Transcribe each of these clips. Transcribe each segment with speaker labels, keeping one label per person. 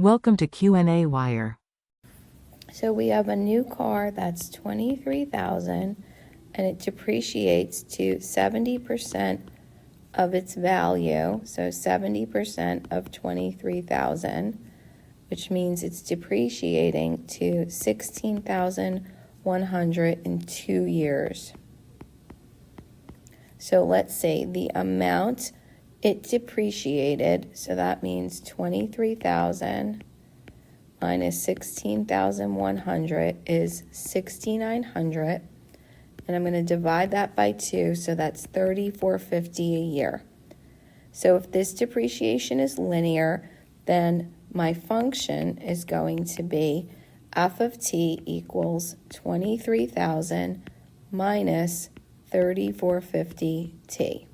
Speaker 1: Welcome to qnawire.
Speaker 2: So we have a new car that's $23,000 and it depreciates to 70% of its value. So 70% of 23,000, which means it's depreciating to 16,100 in 2 years. So let's say the amount it depreciated, so that means 23,000 minus 16,100 is 6,900, and I'm going to divide that by 2, so that's 3,450 a year. So if this depreciation is linear, then my function is going to be f of t equals 23,000 minus 3,450t.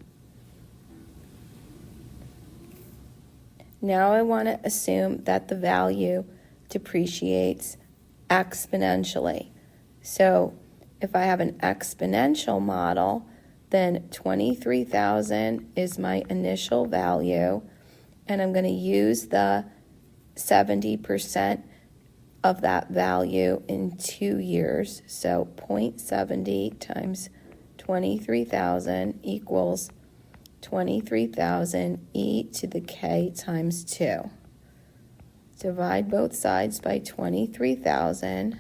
Speaker 2: Now I want to assume that the value depreciates exponentially. So if I have an exponential model, then 23,000 is my initial value, and I'm going to use the 70% of that value in 2 years. So 0.70 times 23,000 equals 23,000 e to the k times 2. Divide both sides by 23,000.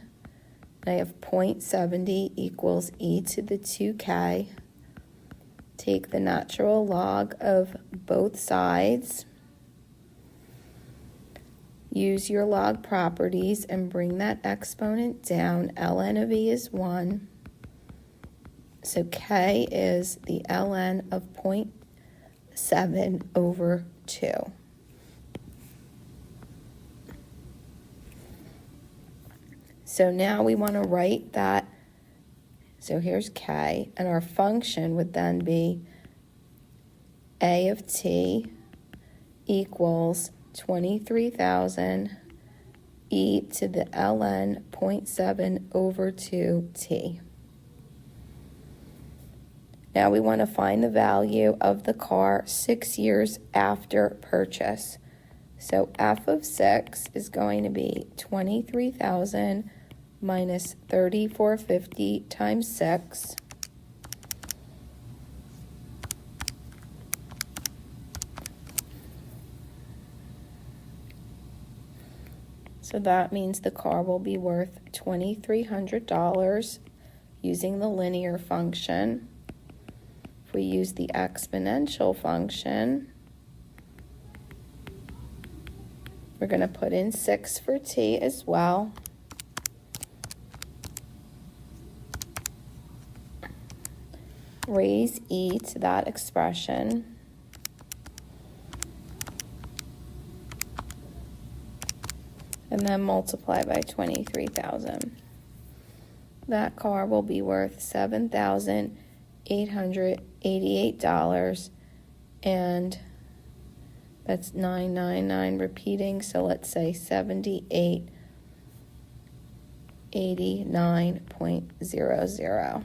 Speaker 2: I have 0.70 equals e to the 2k. Take the natural log of both sides. Use your log properties and bring that exponent down. ln of e is 1. So k is the ln of 0.7 over 2. So now we want to write that. So here's k, and our function would then be a of t equals 23,000 e to the ln 0.7 over 2t. Now we want to find the value of the car 6 years after purchase. So f of 6 is going to be 23,000 minus 3,450 times 6. So that means the car will be worth $2,300 using the linear function. If we use the exponential function, we're going to put in 6 for t as well. Raise e to that expression. And then multiply by 23,000. That car will be worth $7,888, and that's 999 repeating, so let's say 7889.00.